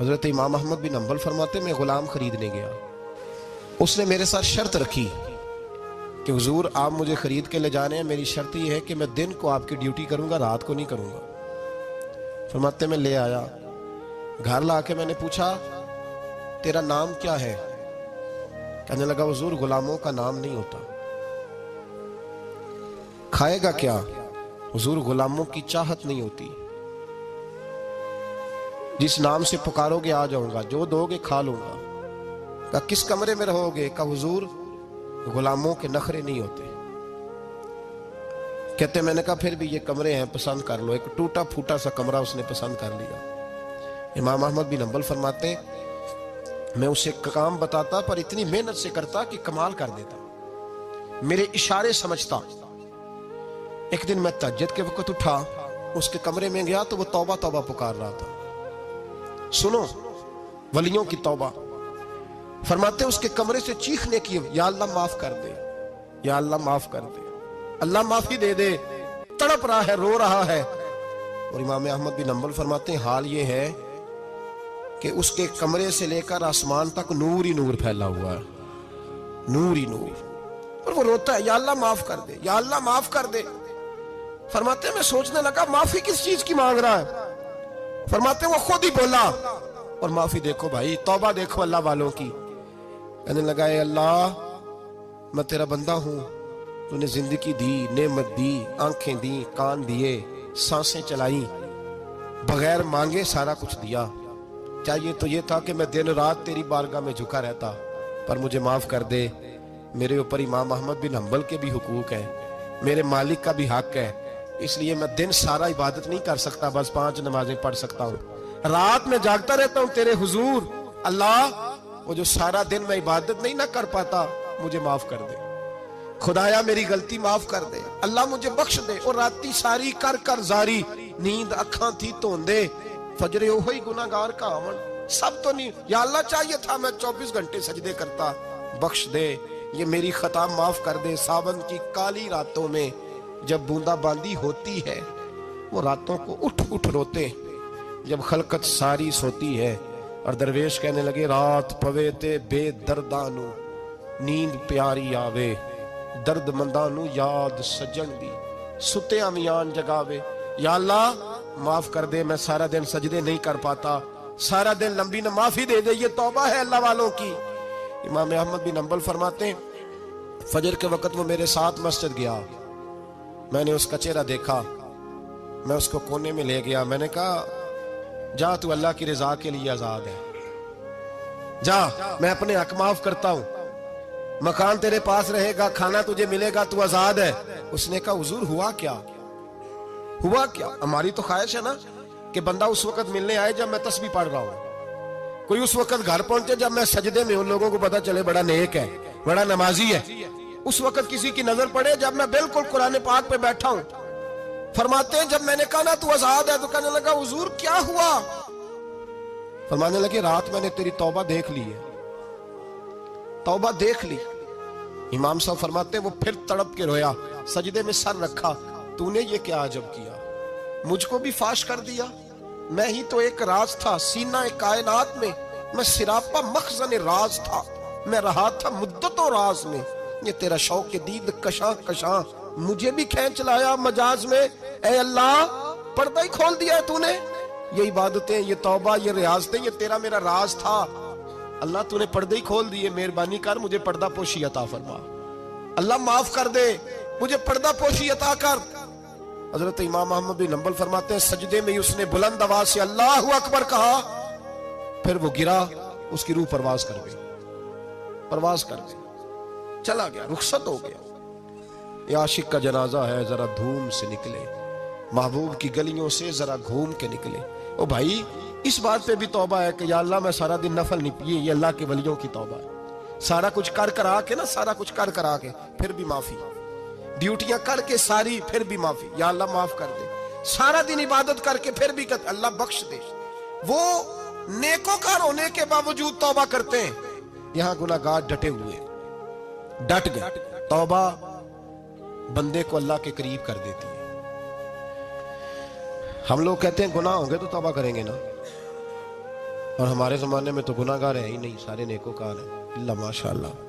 हजरत इमाम अहमद बिन हम्बल फरमाते मैं गुलाम खरीदने गया, उसने मेरे साथ शर्त रखी कि हुजूर आप मुझे खरीद के ले जाने हैं, मेरी शर्त यह है कि मैं दिन को आपकी ड्यूटी करूंगा, रात को नहीं करूंगा। फरमाते मैं ले आया, घर ला के मैंने पूछा तेरा नाम क्या है? कहने लगा हुजूर गुलामों का नाम नहीं होता। खाएगा क्या? हुजूर गुलामों की चाहत नहीं होती, जिस नाम से पुकारोगे आ जाऊंगा, जो दोगे खा लूंगा। कहा किस कमरे में रहोगे? कहा हुजूर गुलामों के नखरे नहीं होते। कहते मैंने कहा फिर भी ये कमरे हैं, पसंद कर लो। एक टूटा फूटा सा कमरा उसने पसंद कर लिया। इमाम अहमद बिन हम्बल फरमाते मैं उसे काम बताता पर इतनी मेहनत से करता कि कमाल कर देता, मेरे इशारे समझता। एक दिन मैं तहज्जुद के वक्त उठा, उसके कमरे में गया तो वो तौबा तौबा पुकार रहा था। सुनो वलियों की तौबा। फरमाते उसके कमरे से चीखने की, या अल्लाह माफ कर दे, या अल्लाह माफ कर दे, अल्लाह माफी दे दे। तड़प रहा है, रो रहा है। और इमाम अहमद बिन हम्बल फरमाते हाल ये है कि उसके कमरे से लेकर आसमान तक नूर ही नूर फैला हुआ है, नूर ही नूर। और वो रोता है या अल्लाह माफ कर दे, या अल्लाह माफ कर दे। फरमाते मैं सोचने लगा माफी किस चीज की मांग रहा है? फरमाते वो खुद ही बोला, और माफी देखो भाई, तौबा देखो अल्लाह वालों की। कहने लगा अल्लाह मैं तेरा बंदा हूं, तूने जिंदगी दी, नेमत दी, आंखें दी, कान दिए, सांसें चलाई, बगैर मांगे सारा कुछ दिया। चाहिए तो ये था कि मैं दिन रात तेरी बारगाह में झुका रहता, पर मुझे माफ कर दे। मेरे ऊपर इमाम अहमद बिन हम्बल के भी हुकूक है, मेरे मालिक का भी हक है, इसलिए मैं दिन सारा इबादत नहीं कर सकता, बस 5 नमाजें पढ़ सकता हूँ। रात में जागता रहता हूँ तेरे हुजूर। अल्लाह वो जो सारा दिन मैं इबादत नहीं ना कर पाता, मुझे माफ कर दे। खुदाया मेरी गलती माफ कर दे, अल्लाह मुझे बख्श दे। और राती सारी कर कर जारी, नींद अखा थी धोंदे, फजरे ओही गुनाहगार का आवन। सब तो नहीं, या अल्लाह चाहिए था मैं 24 घंटे सजदे करता, बख्श दे, ये मेरी खता माफ कर दे। सावन की काली रातों में जब बूंदाबांदी होती है, वो रातों को उठ उठ रोते, जब खलकत सारी सोती है। और दरवेश कहने लगे रात पवे ते बेदर्दानू, नींद प्यारी आवे, दर्द मंदानू याद सजन दी, सुते अमियान जगावे। या अल्लाह माफ कर दे, मैं सारा दिन सजदे नहीं कर पाता, सारा दिन लंबी न माफी दे दे, ये तौबा है अल्लाह वालों की। इमाम अहमद बिन हम्बल फरमाते फजर के वक्त वो मेरे साथ मस्जिद गया, मैंने उसका चेहरा देखा, मैं उसको कोने में ले गया। मैंने कहा जा तू अल्लाह की रजा के लिए आजाद है, जा मैं अपने हक माफ करता हूं, मकान तेरे पास रहेगा, खाना तुझे मिलेगा, तू आजाद है। उसने कहा हुजूर हुआ क्या, हुआ क्या? हमारी तो ख्वाहिश है ना कि बंदा उस वक्त मिलने आए जब मैं तस्बीह पढ़ रहा हूं, कोई उस वक्त घर पहुंचे जब मैं सजदे में, उन लोगों को पता चले बड़ा नेक है, बड़ा नमाजी है। उस वक्त किसी की नजर पड़े जब मैं बिल्कुल कुरान पाक पे बैठा हूं। फरमाते हैं जब मैंने कहा ना तू आजाद है, तो कहने लगा हुजूर क्या हुआ? फरमाने लगे रात मैंने तेरी तौबा देख ली है, तौबा देख ली। इमाम साहब फरमाते वो फिर तड़प के रोया, सजदे में सर रखा, तूने ये क्या अजब किया, मुझको भी फाश कर दिया। मैं ही तो एक राज था सीना कायनात में, मैं सिरापा मखजन राज था, मैं रहा था मुद्दतों राज में। ये तेरा शौक दीद कशा कशा मुझे भी खींच लाया मजाज में। ए अल्लाह पर्दा ही खोल दिया है तूने, ये इबादतें, ये तौबा, ये रियाजतें, ये तेरा मेरा राज था। अल्लाह तूने पर्दे ही खोल दिए, मेहरबानी कर मुझे पर्दा पोशी अता फरमा। अल्लाह माफ कर दे, मुझे पर्दा पोशी अता कर। हजरत इमाम अहमद बिन हम्बल फरमाते हैं सजदे में उसने बुलंद आवाज से अल्लाह अकबर कहा, फिर वो गिरा, उसकी रूह परवाज कर गई, परवाज कर गई, चला गया, रुखसत हो गया। ये आशिक का जनाजा है, जरा धूम से निकले, महबूब की गलियों से जरा घूम के निकले। ओ भाई इस बात पे भी तौबा है कि या अल्लाह मैं सारा दिन नफल नहीं पिए, ये अल्लाह के वलियों की तौबा है। सारा कुछ कर करा के ना, सारा कुछ कर करा के फिर भी माफी, ड्यूटियां करके सारी फिर भी माफी, या अल्लाह माफ कर दे। सारा दिन इबादत करके फिर भी कहते अल्लाह बख्श दे। वो नेकोकार होने के बावजूद तौबा करते हैं, यहां गुनाहगार डटे हुए, डट गए। तौबा बंदे को अल्लाह के करीब कर देती है। हम लोग कहते हैं गुनाह होंगे तो तौबा करेंगे ना, और हमारे ज़माने में तो गुनाहगार है ही नहीं, सारे नेकोकार हैं, अल्लाह माशाअल्लाह।